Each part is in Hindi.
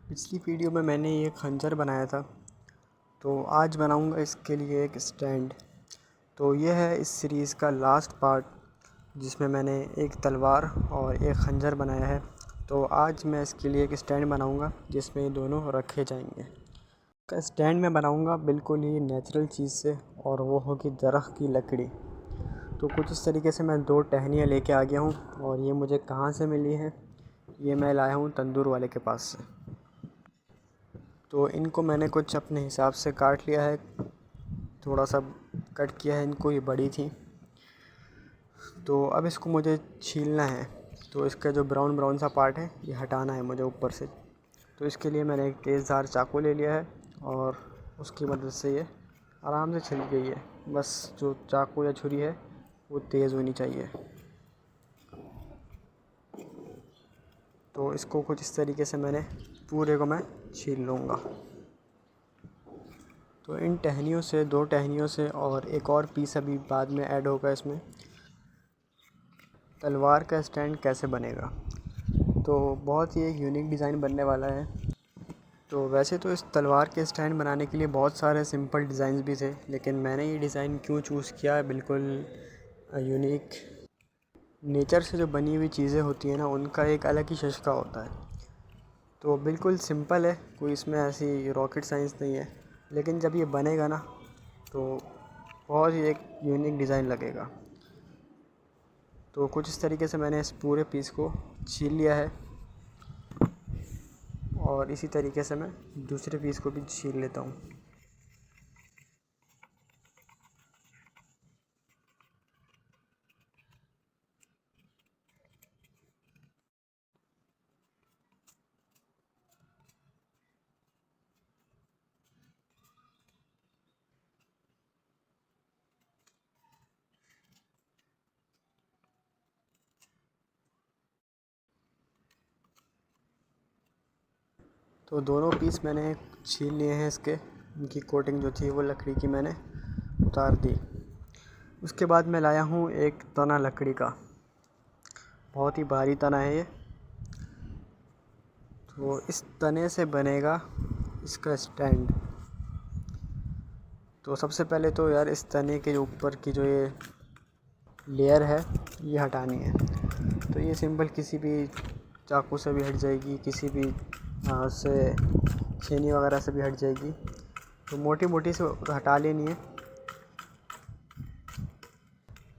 पिछली वीडियो में मैंने ये खंजर बनाया था, तो आज बनाऊंगा इसके लिए एक स्टैंड। तो ये है इस सीरीज़ का लास्ट पार्ट जिसमें मैंने एक तलवार और एक खंजर बनाया है। तो आज मैं इसके लिए एक स्टैंड बनाऊंगा जिसमें ये दोनों रखे जाएंगे। का स्टैंड मैं बनाऊंगा बिल्कुल ही नेचुरल चीज़ से, और वो होगी दरख्त की लकड़ी। तो कुछ इस तरीके से मैं 2 टहनियाँ लेके आ गया हूँ, और ये मुझे कहाँ से मिली है, ये मैं लाया हूँ तंदूर वाले के पास से। तो इनको मैंने कुछ अपने हिसाब से काट लिया है, थोड़ा सा कट किया है इनको, ये बड़ी थी। तो अब इसको मुझे छीलना है। तो इसका जो ब्राउन ब्राउन सा पार्ट है ये हटाना है मुझे ऊपर से। तो इसके लिए मैंने एक तेज़धार चाकू ले लिया है, और उसकी मदद से ये आराम से छिल गई है। बस जो चाकू या छुरी है वो तेज़ होनी चाहिए। तो इसको कुछ इस तरीके से मैंने पूरे को मैं छील लूँगा। तो इन टहनियों से, 2 टहनियों से, और एक और पीस अभी बाद में ऐड होगा इसमें, तलवार का स्टैंड कैसे बनेगा। तो बहुत ही एक यूनिक डिज़ाइन बनने वाला है। तो वैसे तो इस तलवार के स्टैंड बनाने के लिए बहुत सारे सिंपल डिज़ाइंस भी थे, लेकिन मैंने ये डिज़ाइन क्यों चूज़ किया, बिल्कुल यूनिक। नेचर से जो बनी हुई चीज़ें होती हैं ना, उनका एक अलग ही शश्का होता है। तो बिल्कुल सिंपल है, कोई इसमें ऐसी रॉकेट साइंस नहीं है, लेकिन जब ये बनेगा ना तो बहुत ही एक यूनिक डिज़ाइन लगेगा। तो कुछ इस तरीके से मैंने इस पूरे पीस को छील लिया है, और इसी तरीके से मैं दूसरे पीस को भी छील लेता हूँ। तो दोनों पीस मैंने छील लिए हैं इसके। इनकी कोटिंग जो थी वो लकड़ी की मैंने उतार दी। उसके बाद मैं लाया हूँ एक तना लकड़ी का, बहुत ही भारी तना है ये। तो इस तने से बनेगा इसका स्टैंड। तो सबसे पहले तो यार इस तने के ऊपर की जो ये लेयर है ये हटानी है। तो ये सिंपल किसी भी चाकू से भी हट जाएगी, किसी भी से छेनी वगैरह से भी हट जाएगी। तो मोटी मोटी से हटा लेनी है।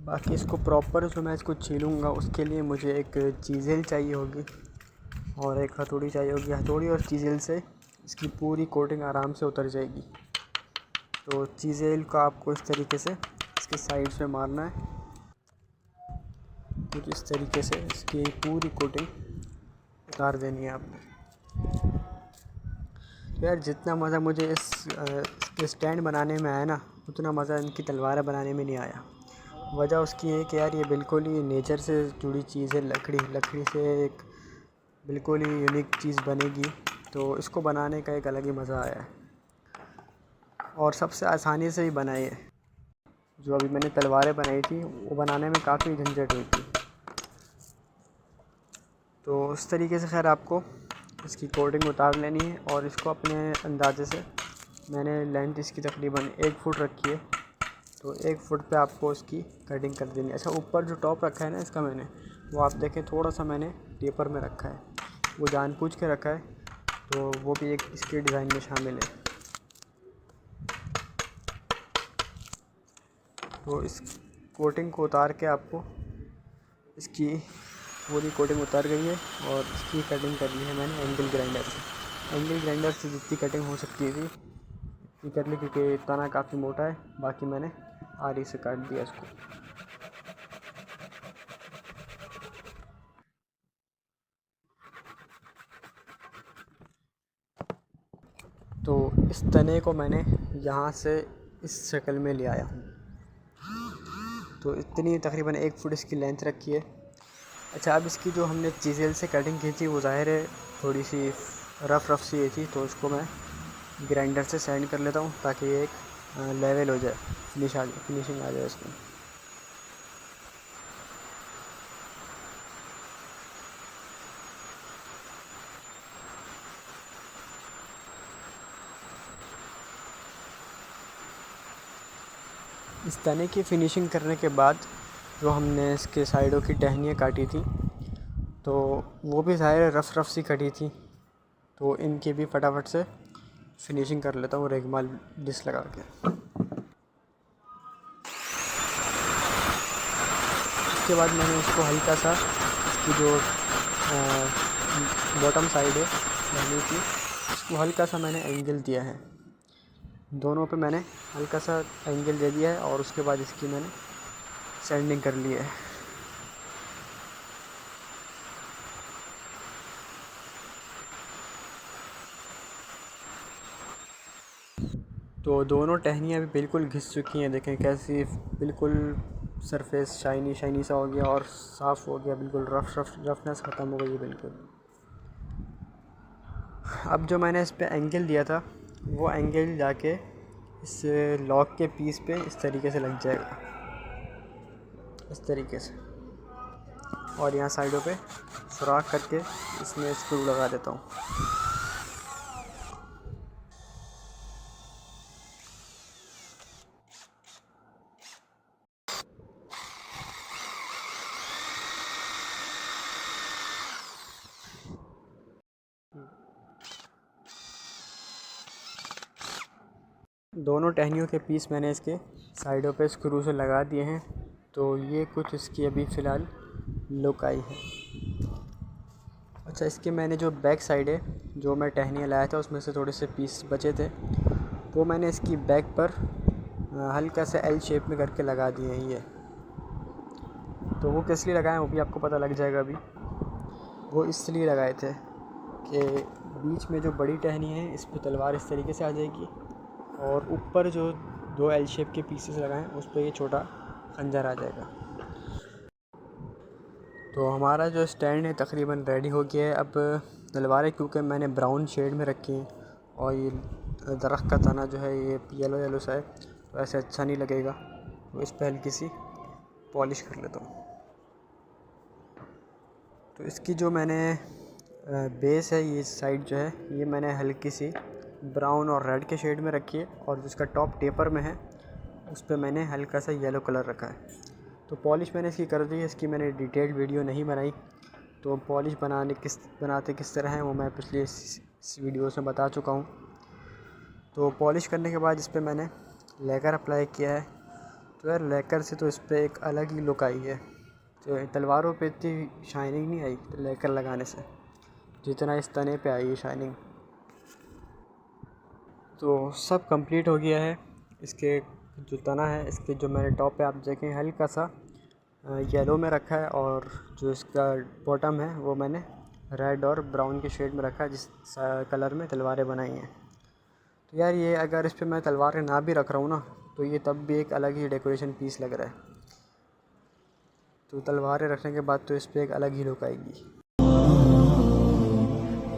बाकी इसको प्रॉपर जो मैं इसको छीलूँगा उसके लिए मुझे एक चीज़ेल चाहिए होगी, और एक हथौड़ी चाहिए होगी। हथौड़ी और चीज़ेल से इसकी पूरी कोटिंग आराम से उतर जाएगी। तो चीज़ेल को आपको इस तरीके से इसके साइड से मारना है, कुछ इस तरीके से इसकी पूरी कोटिंग उतार देनी है आपको। तो यार जितना मज़ा मुझे इसके स्टैंड बनाने में आया ना, उतना मज़ा इनकी तलवारें बनाने में नहीं आया। वजह उसकी है कि यार ये बिल्कुल ही नेचर से जुड़ी चीज़ है। लकड़ी से एक बिल्कुल ही यूनिक चीज़ बनेगी। तो इसको बनाने का एक अलग ही मज़ा आया है, और सबसे आसानी से ही बनाई है। जो अभी मैंने तलवारें बनाई थी वो बनाने में काफ़ी झंझट हुई थी। तो उस तरीके से खैर आपको इसकी कोटिंग उतार लेनी है, और इसको अपने अंदाजे से, मैंने लेंथ इसकी तकरीबन 1 फुट रखी है, तो 1 फुट पे आपको इसकी कटिंग कर देनी है। अच्छा, ऊपर जो टॉप रखा है ना इसका मैंने, वो आप देखें थोड़ा सा मैंने टेपर में रखा है, वो जानबूझ के रखा है। तो वो भी एक इसके डिज़ाइन में शामिल है। तो इस कोटिंग को उतार के आपको, इसकी पूरी कोटिंग उतर गई है, और इसकी कटिंग कर ली है मैंने एंगल ग्राइंडर से। एंगल ग्राइंडर से जितनी कटिंग हो सकती थी उतनी कर ली, क्योंकि तना काफ़ी मोटा है। बाकी मैंने आरी से काट दिया इसको। तो इस तने को मैंने यहाँ से इस शक्ल में ले आया हूँ। तो इतनी तकरीबन 1 फुट इसकी लेंथ रखी है। अच्छा, अब इसकी जो हमने चीज़ेल से कटिंग की थी वो ज़ाहिर है थोड़ी सी रफ़ सी थी, तो इसको मैं ग्राइंडर से सैंड कर लेता हूँ ताकि ये एक लेवल हो जाए, फिनिशिंग आ जाए इसमें। इस तने की फिनिशिंग करने के बाद जो हमने इसके साइडों की टहनियाँ काटी थी तो वो भी ज़ाहिर रफ़ सी कटी थी, तो इनकी भी फटाफट से फिनिशिंग कर लेता हूँ रेगमाल डिस लगा के। उसके बाद मैंने इसको हल्का सा इसकी जो बॉटम साइड है टहनी की, इसको हल्का सा मैंने एंगल दिया है, दोनों पे मैंने हल्का सा एंगल दे दिया है और उसके बाद इसकी मैंने सैंडिंग कर ली है। तो दोनों टहनियाँ भी बिल्कुल घिस चुकी हैं, देखें कैसी बिल्कुल सरफेस शाइनी सा हो गया और साफ़ हो गया, बिल्कुल रफनेस ख़त्म हो गई है बिल्कुल। अब जो मैंने इस पे एंगल दिया था वो एंगल जाके इस लॉक के पीस पे इस तरीके से लग जाएगा, इस तरीके से, और यहाँ साइडों पे सुराख करके इसमें स्क्रू लगा देता हूँ। दोनों टहनियों के पीस मैंने इसके साइडों पे स्क्रू से लगा दिए हैं, तो ये कुछ इसकी अभी फ़िलहाल लुक आई है। अच्छा, इसके मैंने जो बैक साइड है, जो मैं टहनियाँ लाया था उसमें से थोड़े से पीस बचे थे, वो मैंने इसकी बैक पर हल्का सा एल शेप में करके लगा दिए हैं ये। तो वो किस लिए लगाए वो भी आपको पता लग जाएगा अभी। वो इसलिए लगाए थे कि बीच में जो बड़ी टहनी है इस पर तलवार इस तरीके से आ जाएगी, और ऊपर जो दो एल शेप के पीसेस लगाएं उस पर ये छोटा खंजर आ जाएगा। तो हमारा जो स्टैंड है तकरीबन रेडी हो गया है। अब तलवारें क्योंकि मैंने ब्राउन शेड में रखी हैं और ये दरख्त का तना जो है ये येलो सा है, तो ऐसे अच्छा नहीं लगेगा, तो इस पर हल्की सी पॉलिश कर लेता हूँ। तो इसकी जो मैंने बेस है, ये साइड जो है ये मैंने हल्की सी ब्राउन और रेड के शेड में रखी है, और जिसका टॉप टेपर में है उस पर मैंने हल्का सा येलो कलर रखा है। तो पॉलिश मैंने इसकी कर दी है, इसकी मैंने डिटेल्ड वीडियो नहीं बनाई, तो पॉलिश बनाते किस तरह है वो मैं पिछले इस वीडियो से बता चुका हूँ। तो पॉलिश करने के बाद इस पर मैंने लेकर अप्लाई किया है, तो यार लेकर से तो इस पर एक अलग ही लुक आई है। तो तलवारों पे इतनी शाइनिंग नहीं आई लेकर लगाने से जितना इस तने पे आई है शाइनिंग। तो सब कंप्लीट हो गया है। इसके जो तना है, इसके जो मैंने टॉप पे आप देखें हल्का सा येलो में रखा है, और जो इसका बॉटम है वो मैंने रेड और ब्राउन के शेड में रखा है, जिस कलर में तलवारें बनाई हैं। तो यार ये अगर इस पे मैं तलवारें ना भी रख रहा हूँ ना, तो ये तब भी एक अलग ही डेकोरेशन पीस लग रहा है। तो तलवारें रखने के बाद तो इस पर एक अलग ही लुक आएगी।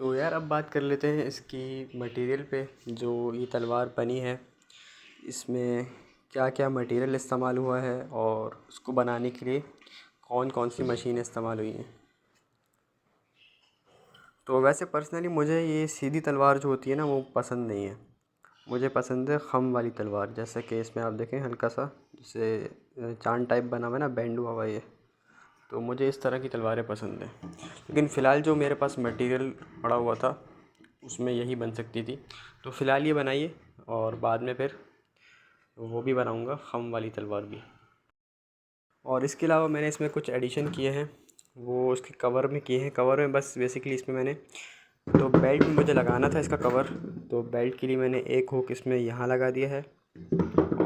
तो यार अब बात कर लेते हैं इसकी मटेरियल पे। जो ये तलवार बनी है इसमें क्या क्या मटेरियल इस्तेमाल हुआ है और उसको बनाने के लिए कौन कौन सी मशीनें इस्तेमाल हुई हैं। तो वैसे पर्सनली मुझे ये सीधी तलवार जो होती है ना वो पसंद नहीं है, मुझे पसंद है ख़म वाली तलवार। जैसे कि इसमें आप देखें हल्का सा जैसे चांद टाइप बना हुआ है ना, बैंड हुआ है ये, तो मुझे इस तरह की तलवारें पसंद हैं। लेकिन फ़िलहाल जो मेरे पास मटेरियल पड़ा हुआ था उसमें यही बन सकती थी, तो फ़िलहाल ये बनाइए और बाद में फिर वो भी बनाऊँगा ख़म वाली तलवार भी। और इसके अलावा मैंने इसमें कुछ एडिशन किए हैं, वो उसके कवर में किए हैं। कवर में बस बेसिकली इसमें मैंने तो बेल्ट में मुझे लगाना था इसका कवर, तो बेल्ट के लिए मैंने एक हुक इसमें यहाँ लगा दिया है,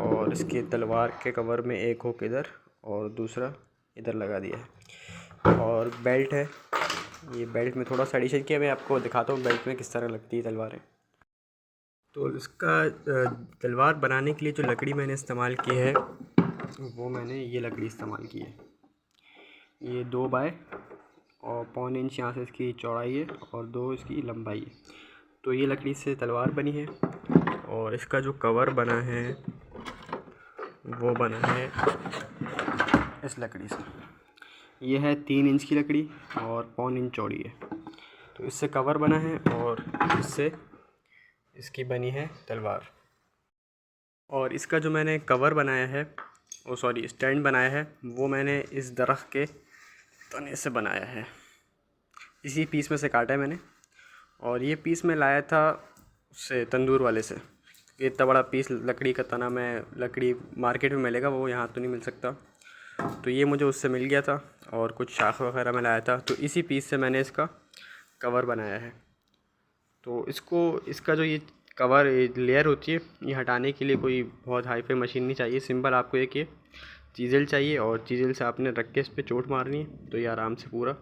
और इसके तलवार के कवर में एक हुक इधर और दूसरा इधर लगा दिया है। और बेल्ट है। ये बेल्ट में थोड़ा सा एडिशन किया, मैं आपको दिखाता हूँ बेल्ट में किस तरह लगती है तलवारें। तो इसका तलवार बनाने के लिए जो लकड़ी मैंने इस्तेमाल की है वो मैंने ये लकड़ी इस्तेमाल की है। ये 2 बाय और 1.25 इंच यहाँ से इसकी चौड़ाई है और 2 इसकी लंबाई है। तो ये लकड़ी से तलवार बनी है। और इसका जो कवर बना है वो बना है इस लकड़ी से। ये है 3 इंच की लकड़ी और 1.25 इंच चौड़ी है। तो इससे कवर बना है और इससे इसकी बनी है तलवार। और इसका जो मैंने कवर बनाया है स्टैंड बनाया है वो मैंने इस दरख्त के तने से बनाया है। इसी पीस में से काटा है मैंने। और ये पीस मैं लाया था उससे तंदूर वाले से। इतना बड़ा पीस लकड़ी का तना लकड़ी मार्केट में मिलेगा, वो यहाँ तो नहीं मिल सकता। तो ये मुझे उससे मिल गया था और कुछ शाख वगैरह मैं लाया था, तो इसी पीस से मैंने इसका कवर बनाया है। तो इसका जो ये कवर लेयर होती है, ये हटाने के लिए कोई बहुत हाई फाई मशीन नहीं चाहिए। सिंपल आपको एक ये चीज़ल चाहिए और चीज़ल से आपने रख के इस पर चोट मारनी है तो ये आराम से पूरा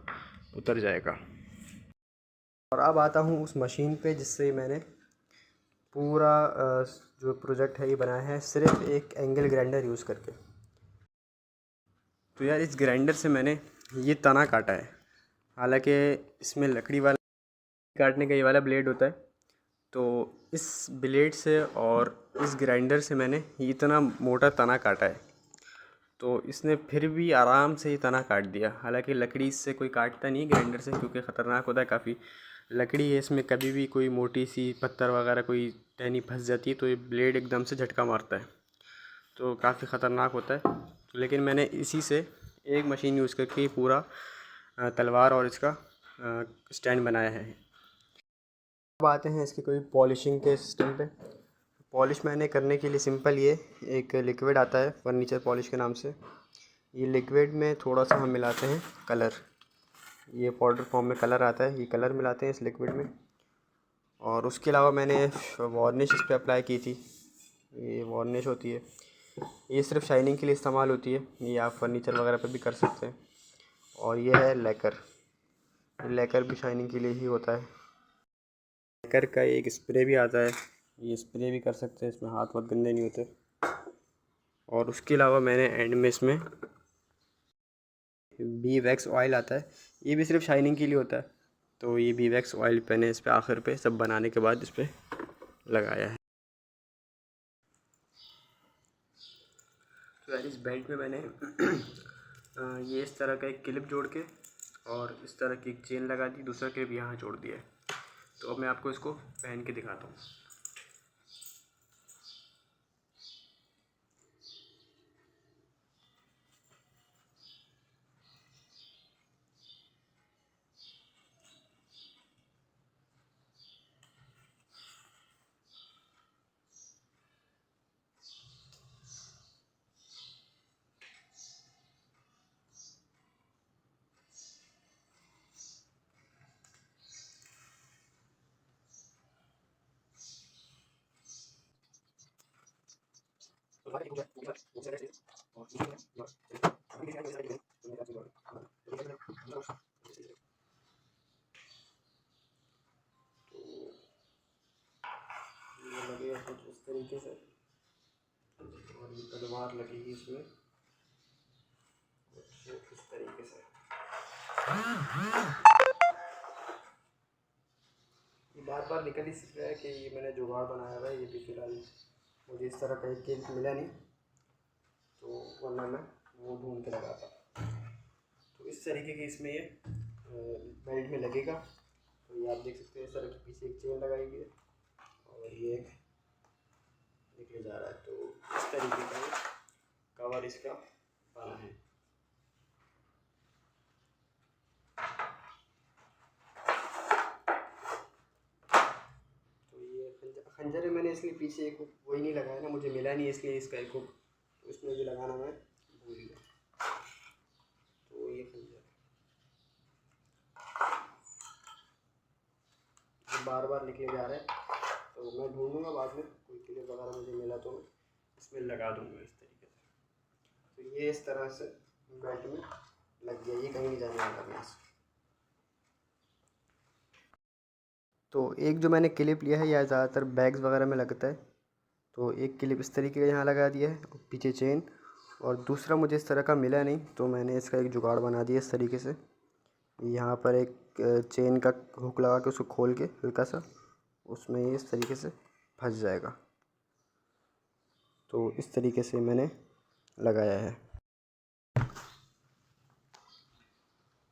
उतर जाएगा। और अब आता हूँ उस मशीन पे जिससे मैंने पूरा जो प्रोजेक्ट है ये बनाया है सिर्फ एक एंगल ग्राइंडर यूज़ करके। तो यार इस ग्राइंडर से मैंने ये तना काटा है। हालांकि इसमें लकड़ी वाला काटने का ये वाला ब्लेड होता है, तो इस ब्लेड से और इस ग्राइंडर से मैंने ये इतना मोटा तना काटा है। तो इसने फिर भी आराम से ये तना काट दिया। हालांकि लकड़ी इससे कोई काटता नहीं ग्राइंडर से, क्योंकि ख़तरनाक होता है काफ़ी। लकड़ी है, इसमें कभी भी कोई मोटी सी पत्थर वगैरह कोई टहनी फंस जाती है तो ये ब्लेड एकदम से झटका मारता है, तो काफ़ी ख़तरनाक होता है। तो लेकिन मैंने इसी से एक मशीन यूज़ करके पूरा तलवार और इसका स्टैंड बनाया है। अब आते हैं इसकी कोई पॉलिशिंग के सिस्टम पे। पॉलिश मैंने करने के लिए सिंपल ये एक लिक्विड आता है फर्नीचर पॉलिश के नाम से। ये लिक्विड में थोड़ा सा हम मिलाते हैं कलर। ये पाउडर फॉर्म में कलर आता है, ये कलर मिलाते हैं इस लिक्विड में। और उसके अलावा मैंने वार्निश इस पर अप्लाई की थी। ये वार्निश होती है, ये सिर्फ शाइनिंग के लिए इस्तेमाल होती है। ये आप फर्नीचर वगैरह पे भी कर सकते हैं। और ये है लेकर। लेकर भी शाइनिंग के लिए ही होता है। लेकर का एक स्प्रे भी आता है, ये स्प्रे भी कर सकते हैं, इसमें हाथ बहुत गंदे नहीं होते। और उसके अलावा मैंने एंड में इसमें बी वैक्स ऑयल आता है, ये भी सिर्फ शाइनिंग के लिए होता है। तो ये बी वैक्स ऑयल मैंने इस पर आखिर पे सब बनाने के बाद इस पर लगाया है। तो यार इस बेल्ट में मैंने ये इस तरह का एक क्लिप जोड़ के और इस तरह की एक चेन लगा दी, दूसरा क्लिप यहाँ जोड़ दिया है। तो अब मैं आपको इसको पहन के दिखाता हूँ। लगेगा कुछ इस तरीके से और ये तलवार लगेगी इसमें कुछ इस तरीके से। ये बार बार निकल ही रहा है कि ये मैंने जुगाड़ बनाया हुआ है। ये भी फिलहाल मुझे इस तरह का एक केक मिला नहीं, तो वरना मैं वो ढूंढ के लगाता। तो इस तरीके की इसमें ये बेल्ट में लगेगा। तो ये आप देख सकते हैं इस तरह की पीछे एक चेन लगाई गई है और ये एक निकले जा रहा है। तो इस तरीके का कवर इसका बना है। तो ये खंजर है, मैंने इसलिए पीछे एक वही नहीं लगाया ना, मुझे मिला नहीं इसलिए इसका एक उसमें भी लगाना मैं भूल गया। तो ये खंजर बार बार निकले जा रहा है, तो मैं ढूंढूंगा बाद में कोई क्लिप वगैरह मुझे मिला तो इसमें लगा दूंगा इस तरीके से। तो ये इस तरह से बेल्ट में लग गया, ये कहीं नहीं जाने वाला अपने से। तो एक जो मैंने क्लिप लिया है, यह ज़्यादातर बैग्स वगैरह में लगता है। तो एक क्लिप इस तरीके का यहाँ लगा दिया है, पीछे चेन, और दूसरा मुझे इस तरह का मिला नहीं, तो मैंने इसका एक जुगाड़ बना दिया इस तरीके से। यहाँ पर एक चेन का हुक लगा के उसको खोल के हल्का सा, उसमें ये इस तरीके से फंस जाएगा। तो इस तरीके से मैंने लगाया है।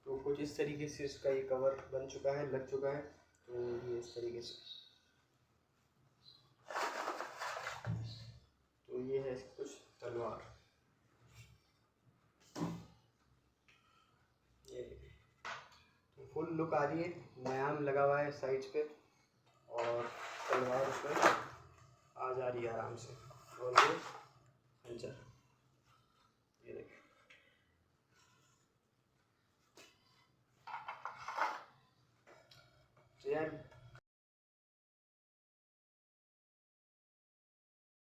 तो कुछ इस तरीके से इसका ये कवर बन चुका है, लग चुका है। तो ये इस तरीके से, तो ये है इसकी कुछ तलवार। ये तो फुल लुक आ रही है, मयाम लगा हुआ है साइड्स पे, और तलवार उसमें आ जा रही है आराम से। और ये खंजर, ये देखिए। तो यार